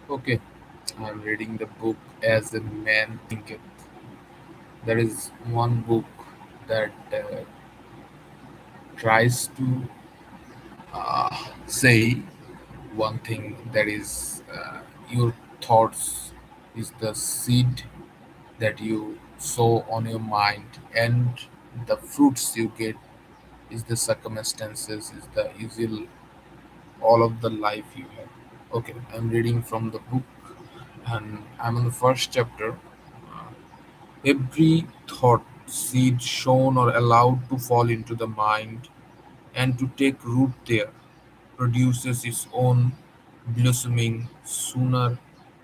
Okay, I'm reading the book As a Man Thinketh. There is one book that tries to say one thing that is your thoughts is the seed that you sow on your mind, and the fruits you get is the circumstances, is the usual all of the life you have. Okay, I'm reading from the book and I'm in the first chapter. Every thought seed shown or allowed to fall into the mind and to take root there produces its own blossoming sooner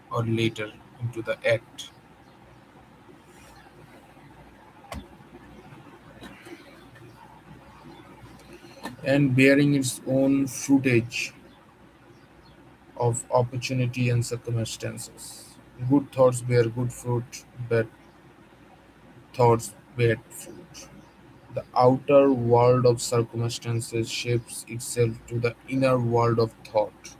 or later into the act and bearing its own fruitage of opportunity and circumstances. Good thoughts bear good fruit, bad thoughts bear fruit. The outer world of circumstances shapes itself to the inner world of thought,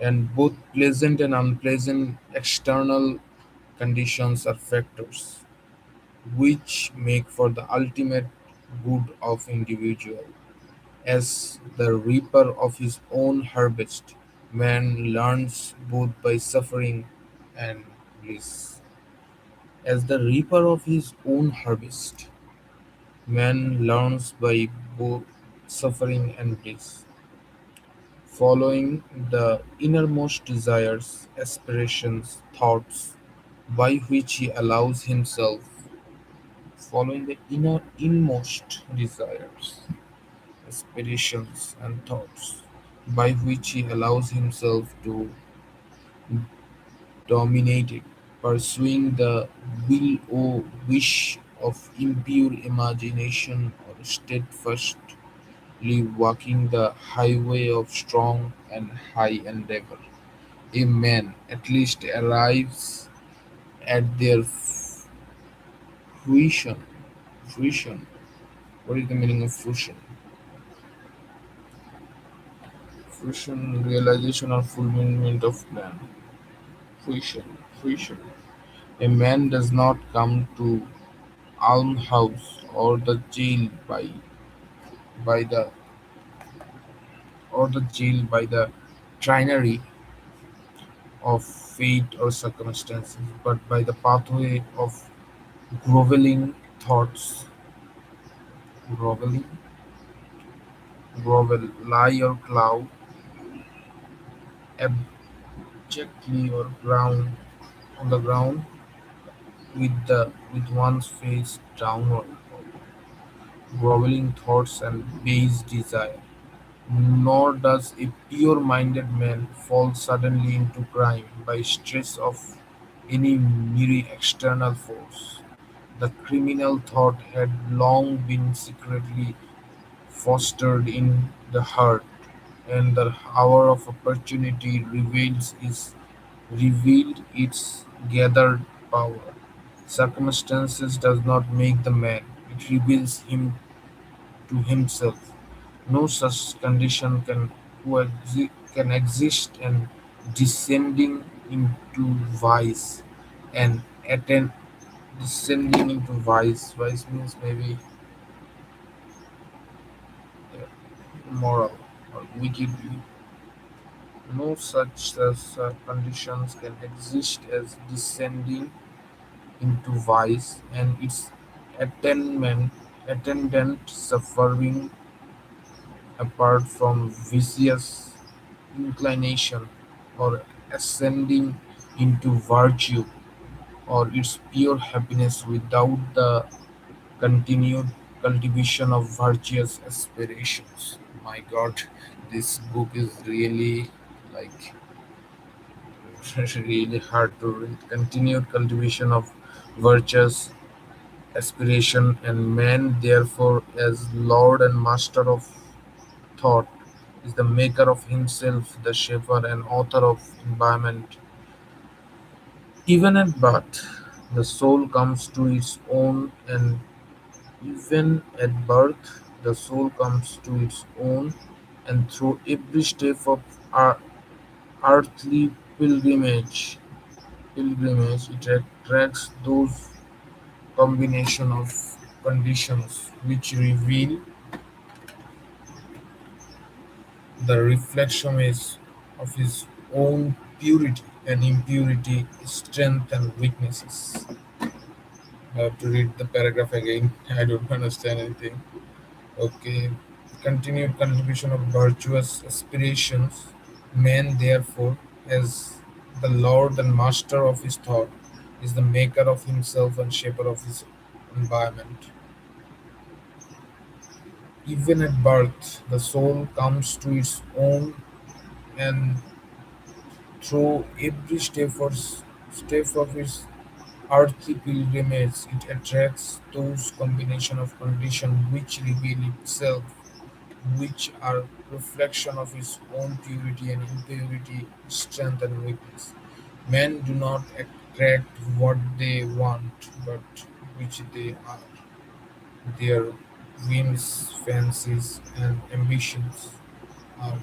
and both pleasant and unpleasant external conditions are factors which make for the ultimate good of individual. As the reaper of his own harvest, man learns both by suffering and bliss. As the reaper of his own harvest, man learns by both suffering and bliss, following the innermost desires, aspirations, thoughts, by which he allows himself, following the inmost desires, aspirations, and thoughts, by which he allows himself to dominate it, pursuing the will or wish of impure imagination or steadfastly walking the highway of strong and high endeavor. A man at least arrives at their fruition. Fruition. What is the meaning of fruition? Fruition, realization or fulfillment of plan. Fruition. Fruition. A man does not come to almshouse or the jail by the by the trinary of fate or circumstances, but by the pathway of groveling thoughts, groveling, grovel, lie or cloud, abjectly or ground on the ground with one's face downward, groveling thoughts and base desire. Nor does a pure-minded man fall suddenly into crime by stress of any mere external force. The criminal thought had long been secretly fostered in the heart, and the hour of opportunity revealed its gathered power. Circumstances does not make the man; it reveals him to himself. No such condition can exist and descending into vice and attain descending into vice. Vice means maybe moral or wickedly. No such conditions can exist as descending into vice and its attainment attendant suffering apart from vicious inclination or ascending into virtue or its pure happiness without the continued cultivation of virtuous aspirations. My God, this book is really like really hard to read. Continued cultivation of virtuous aspiration and man therefore as lord and master of thought is the maker of himself, the shaper and author of environment. Even at birth, the soul comes to its own, and even at birth, the soul comes to its own, and through every step of art, earthly pilgrimage. It attracts those combination of conditions which reveal the reflection is of his own purity and impurity, strength and weaknesses. I have to read the paragraph again. I don't understand anything. Okay. Continued contribution of virtuous aspirations. Man, therefore, as the lord and master of his thought, is the maker of himself and shaper of his environment. Even at birth, the soul comes to its own, and through every step of its earthly pilgrimage, it attracts those combination of conditions which reveal itself, which are reflection of its own purity and impurity, strength and weakness. Men do not attract what they want, but which they are. Their whims, fancies, and ambitions are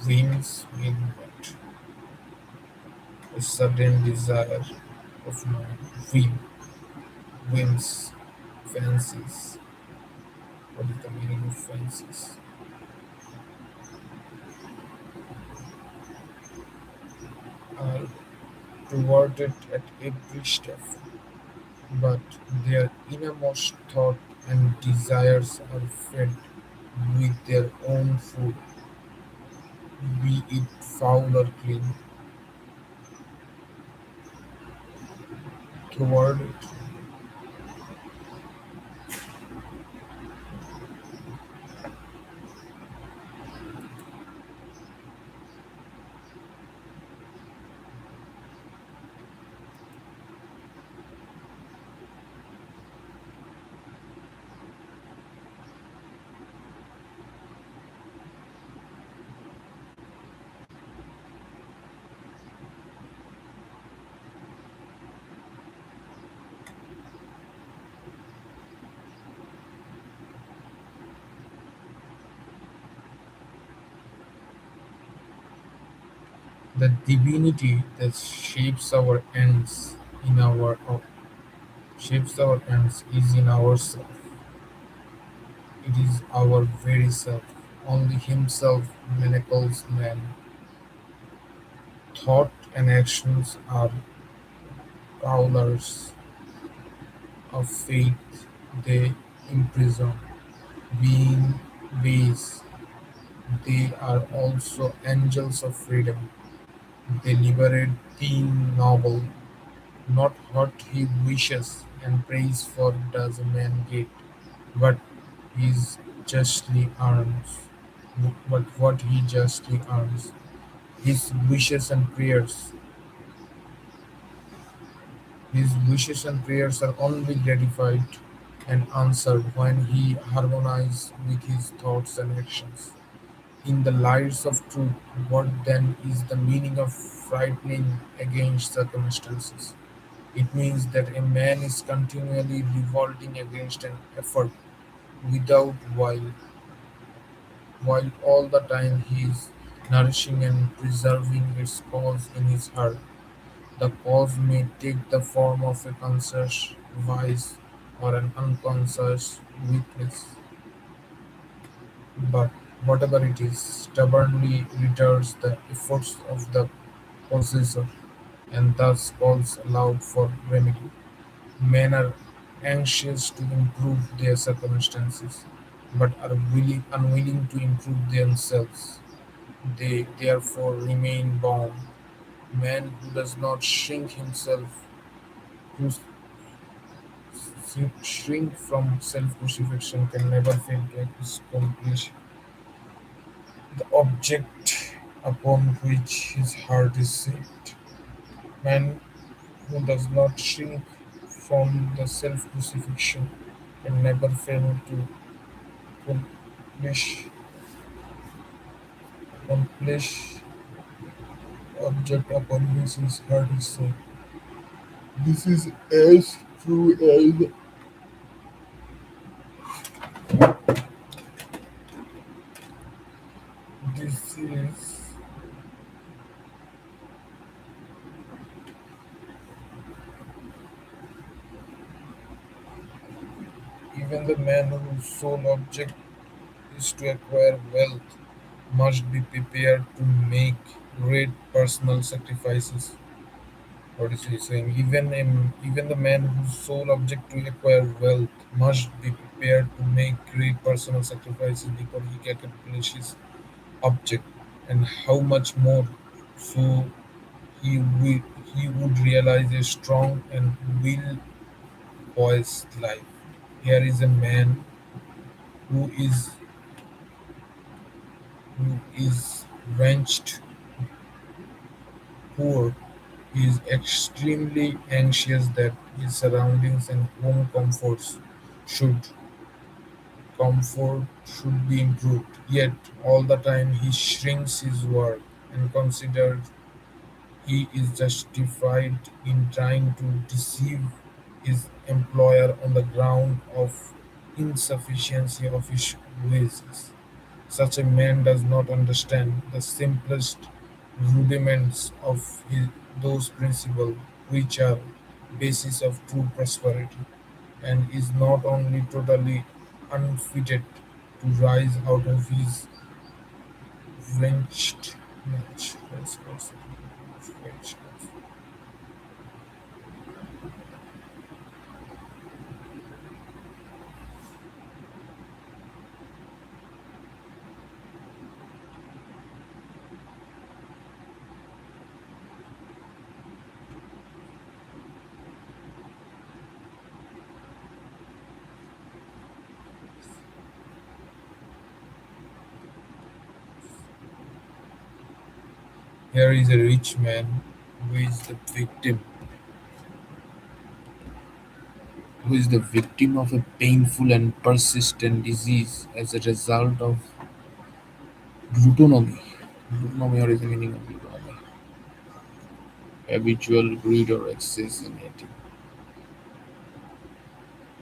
whims mean what? A sudden desire of mind. Whims, fancies. What is the meaning of fancies? Are thwarted at every step, but their innermost thought and desires are fed with their own food, be it foul or clean. Toward it, the divinity that in our shapes our ends is in ourself. It is our very self. Only Himself manacles man. Thought and actions are cowlers of faith they imprison. Being ways, they are also angels of freedom. They liberate being noble, not what he wishes and prays for does a man get, but his justly earns. But what he justly earns. His wishes and prayers His wishes and prayers are only gratified and answered when he harmonizes with his thoughts and actions. In the lights of truth, what then is the meaning of frightening against circumstances? It means that a man is continually revolting against an effort without while all the time he is nourishing and preserving its cause in his heart. The cause may take the form of a conscious vice or an unconscious weakness, but whatever it is, stubbornly retards the efforts of the possessor and thus calls aloud for remedy. Men are anxious to improve their circumstances, but are unwilling to improve themselves. They therefore remain bound. Man who does not who shrink from self-crucifixion can never fail to accomplish the object upon which his heart is set. Man who does not shrink from the self-crucifixion can never fail to accomplish accomplish the object upon which his heart is set. This is as true as this is Even the man whose sole object is to acquire wealth must be prepared to make great personal sacrifices. What is he saying? Even the man whose sole object to acquire wealth must be prepared to make great personal sacrifices before he can accomplish his object. And how much more so he would realize a strong and will-poised life. Here is a man who is wrenched poor. He is extremely anxious that his surroundings and home should comfort should be improved. Yet all the time he shrinks his work and considers he is justified in trying to deceive his employer on the ground of insufficiency of his wages. Such a man does not understand the simplest rudiments of those principles which are basis of true prosperity, and is not only totally unfitted to rise out of his wrenched match. Here is a rich man who is the victim of a painful and persistent disease as a result of glutonomy. Glutonomy, what is the meaning of glutonomy? Habitual greed or excess in eating.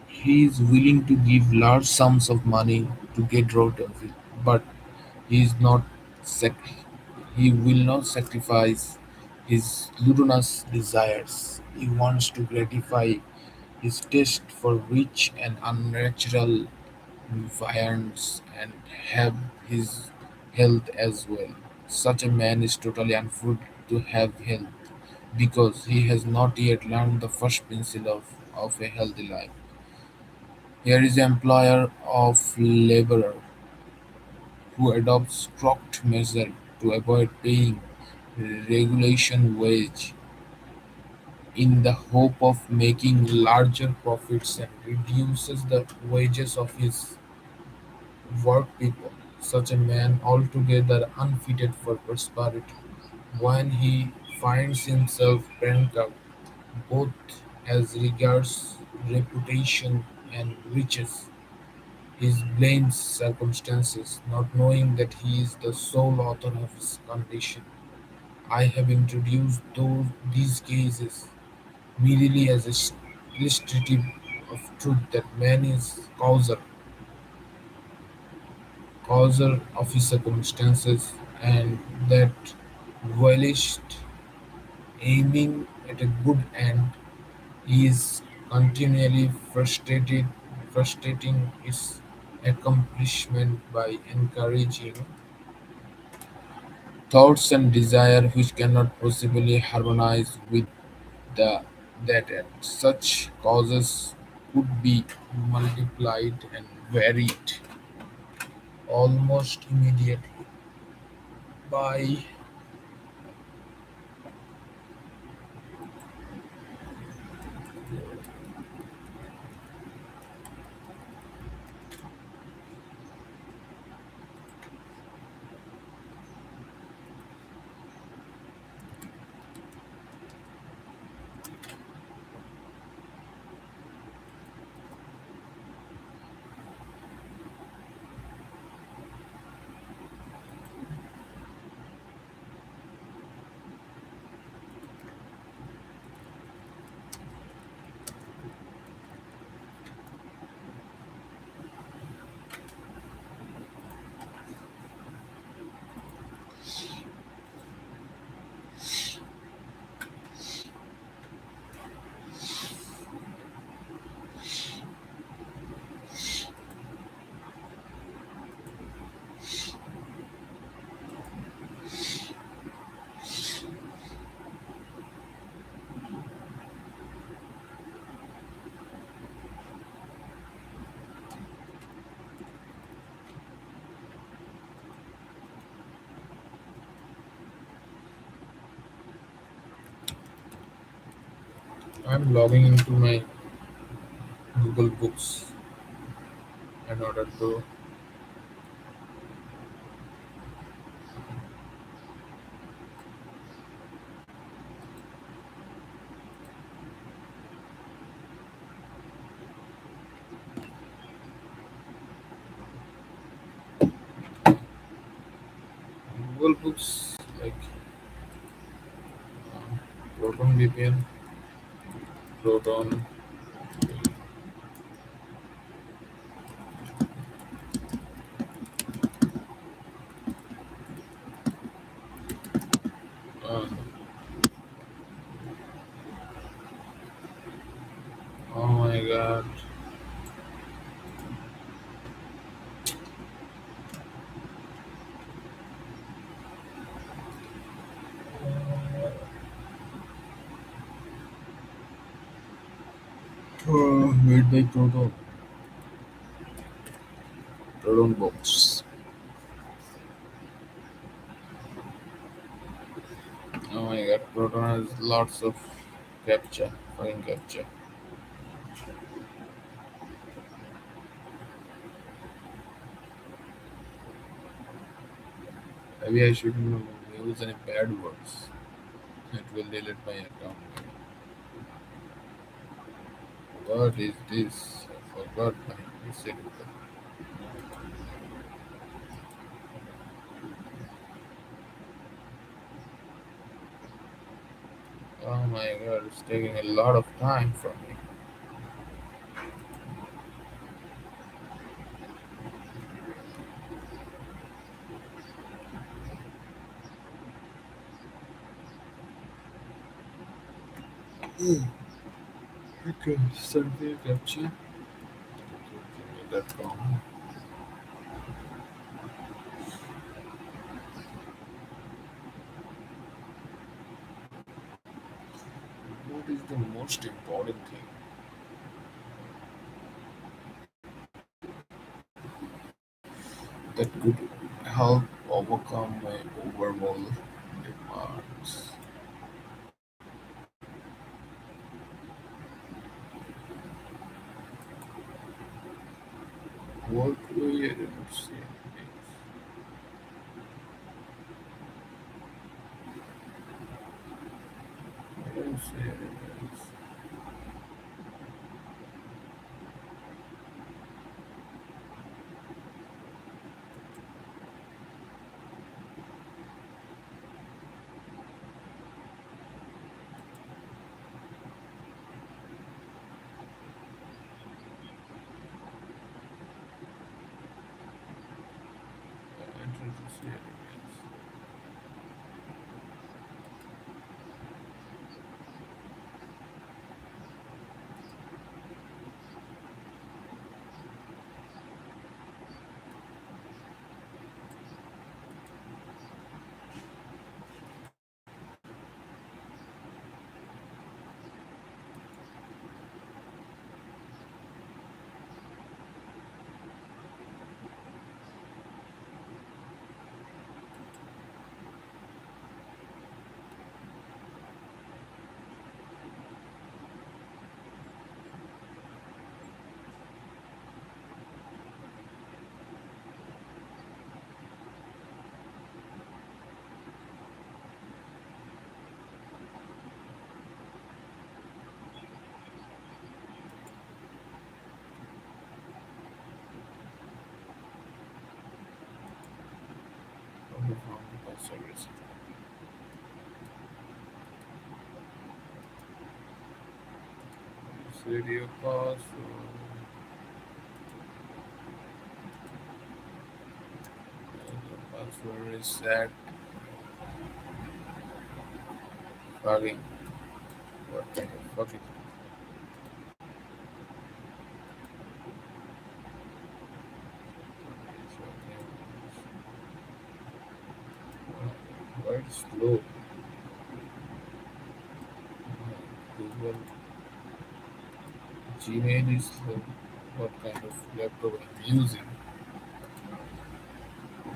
He is willing to give large sums of money to get rid of it, but he is not sac- he will not sacrifice his gluttonous desires. He wants to gratify his taste for rich and unnatural viands and have his health as well. Such a man is totally unfit to have health because he has not yet learned the first principle of a healthy life. Here is an employer of laborer who adopts crooked measures to avoid paying regulation wage in the hope of making larger profits and reduces the wages of his workpeople. Such a man altogether unfitted for prosperity. When he finds himself bankrupt, both as regards reputation and riches, he blames circumstances, not knowing that he is the sole author of his condition. I have introduced these cases merely as illustrative of truth that man is causer of his circumstances, and that whilst aiming at a good end, he is continually frustrating its accomplishment by encouraging thoughts and desire which cannot possibly harmonize with the that end. Such causes could be multiplied and varied almost immediately by I'm logging into my Google Books in order to Google Books like Proton VPN, Proton. Uh, oh my god. Made by Proton Books. Oh my god, Proton has lots of captcha, fucking captcha. Maybe I shouldn't use any bad words. It will delete my account. What is this? I forgot my mistake. Oh my god, it's taking a lot of time from me. Okay, Sunday capture. Gmail.com. What is the most important thing that could help overcome my overall demands? What way I didn't see anything. I don't see anything. I don't see anything. Probably found the password reset. Reset your password. The password is set. Fucking. What kind of fucking. Quite slow. Google Gmail is slow. What kind of laptop I'm using?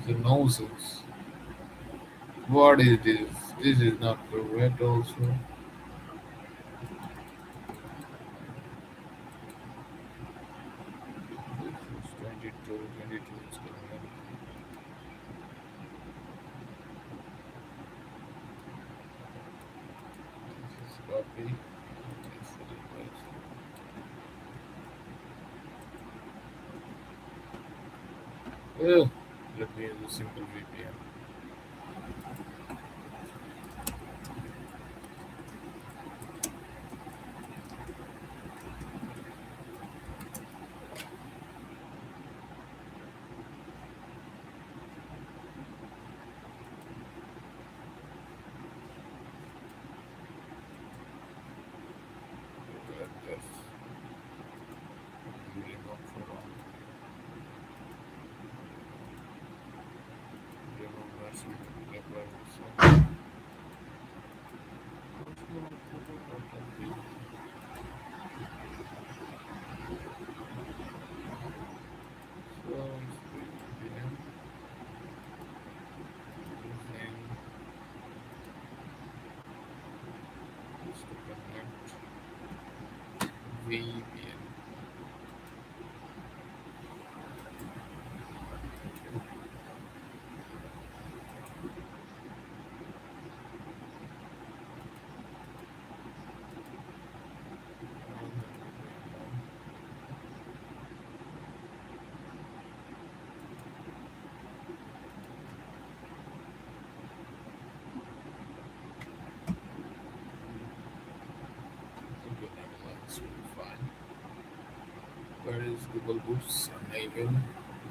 The noses. What is this? This is not correct also. Copy. Oh, let me use a simple VPN. Look at this. Remove from remove version. Apply also. So VPN using this to connect VPN. Google Analytics will be fine. Where is Google Books? Enable.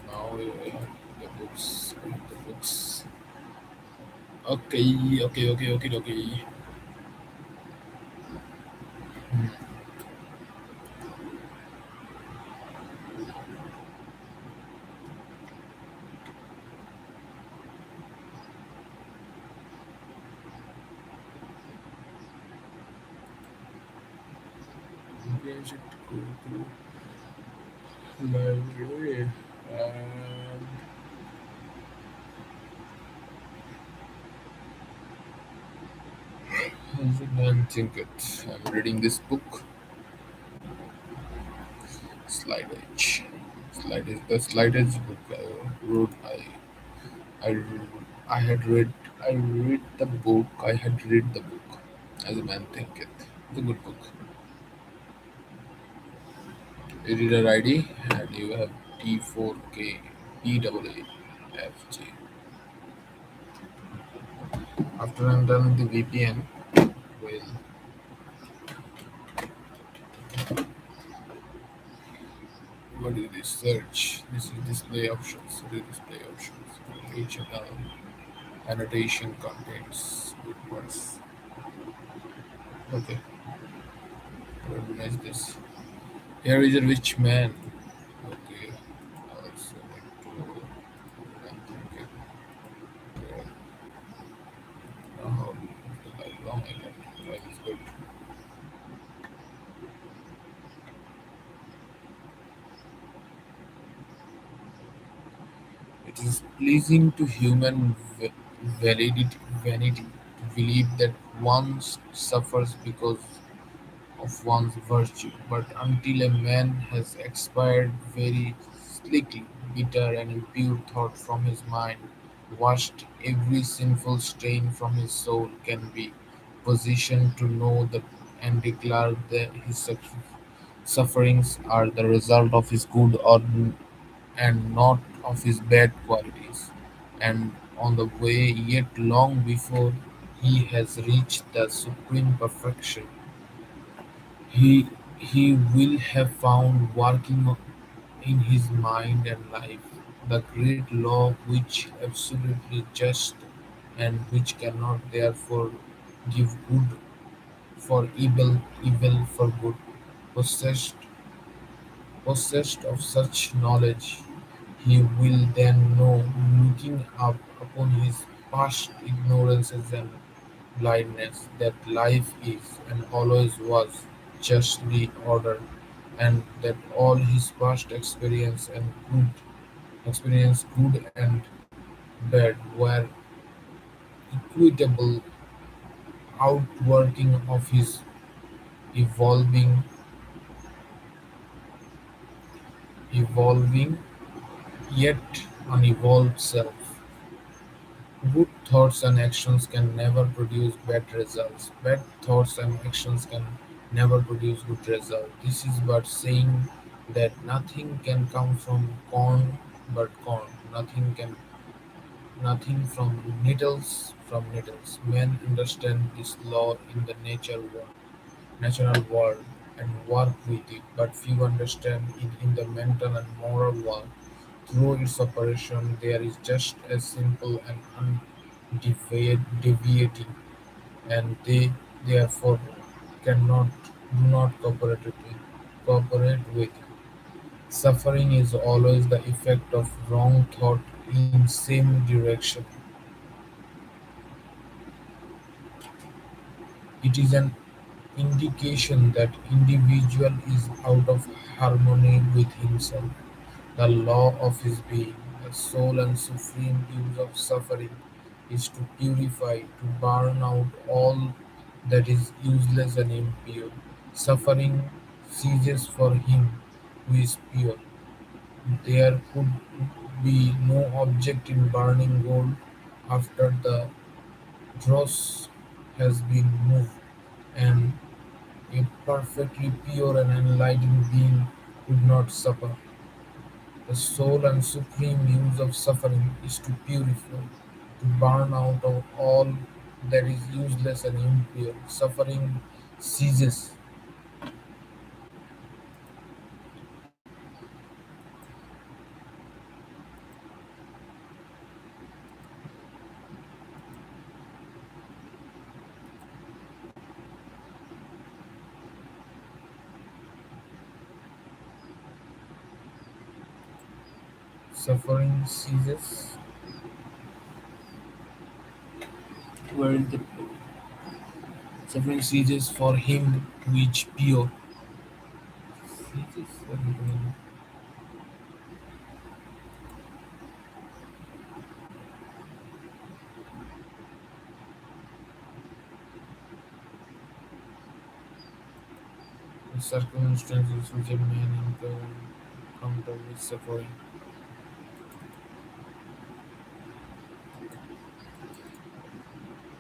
Now we have the books. The books. Okay, okay, okay, okay, okay. Maybe I should go to library and how's it man think it? I'm reading this book, Slide Edge. Slide Edge, the Slide Edge book I wrote. I, I had read. I read the book. I had read the book. As a man thinketh. It's a good book. Reader ID and you have T4K PAAFG. After I'm done with the VPN, we'll what is this search? This is display options. What is display options? HTML annotation contents bookmarks. Okay, organize this. Here is a rich man. Okay, I'll select and think it. How long I got? That is good. It is pleasing to human vanity to believe that one suffers because of one's virtue, but until a man has expired very slickly, bitter and impure thought from his mind, washed every sinful stain from his soul, can be positioned to know that and declare that his sufferings are the result of his good or and not of his bad qualities, and on the way yet long before he has reached the supreme perfection, he will have found working in his mind and life the great law which absolutely just and which cannot therefore give good for evil, evil for good. Possessed Possessed of such knowledge, he will then know, looking up upon his past ignorances and blindness, that life is and always was justly ordered, and that all his past good and bad, were equitable outworking of his evolving, evolving yet unevolved self. Good thoughts and actions can never produce bad results. Bad thoughts and actions can never produce good results. This is but saying that nothing can come from corn but corn. Nothing from needles. Men understand this law in the natural world and work with it, but few understand it in the mental and moral world. Through its operation, there is just as simple and undeviating, and they therefore cannot do not cooperate with it. Suffering is always the effect of wrong thought in same direction. It is an indication that individual is out of harmony with himself, the law of his being. The sole and supreme use of suffering is to purify, to burn out all that is useless and impure. Suffering ceases for him who is pure. There could be no object in burning gold after the dross has been moved, and a perfectly pure and enlightened being could not suffer. The sole and supreme use of suffering is to purify, to burn out of all that is useless and impure. Suffering ceases. Suffering ceases. Where is the suffering ceases for him who is pure. Ceases for him. The circumstances which a man encounter with suffering.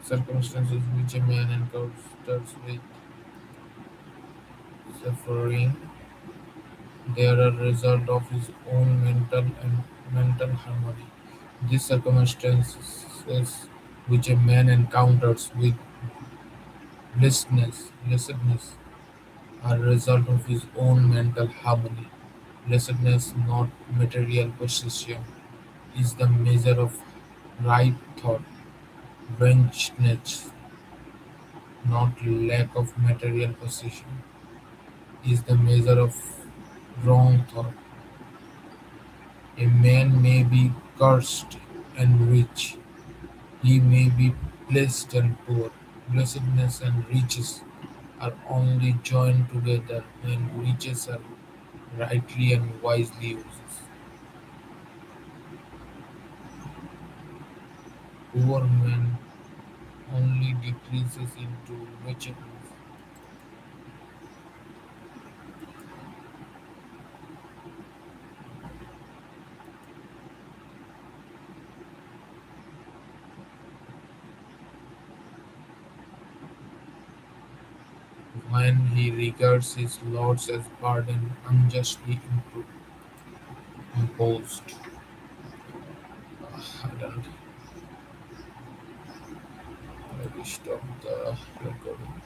Circumstances which a man encounters with suffering, they are a result of his own mental harmony. These circumstances which a man encounters with blessedness are a result of his own mental harmony. Blessedness, not material possession, is the measure of right thought. Wretchedness, not lack of material possession, is the measure of wrong thought. A man may be cursed and rich, he may be blessed and poor. Blessedness and riches are only joined together when riches are rightly and wisely used. Poor man only decreases into wretchedness. When he regards his loss as burden unjustly imposed. I don't maybe stop the recording.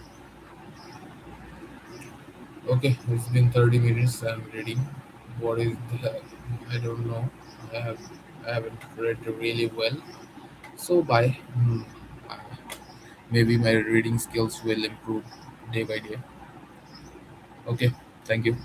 Okay, it's been 30 minutes. I'm reading. What is the? I don't know. I have I haven't read really well. So bye. Maybe my reading skills will improve day by day. Okay, thank you.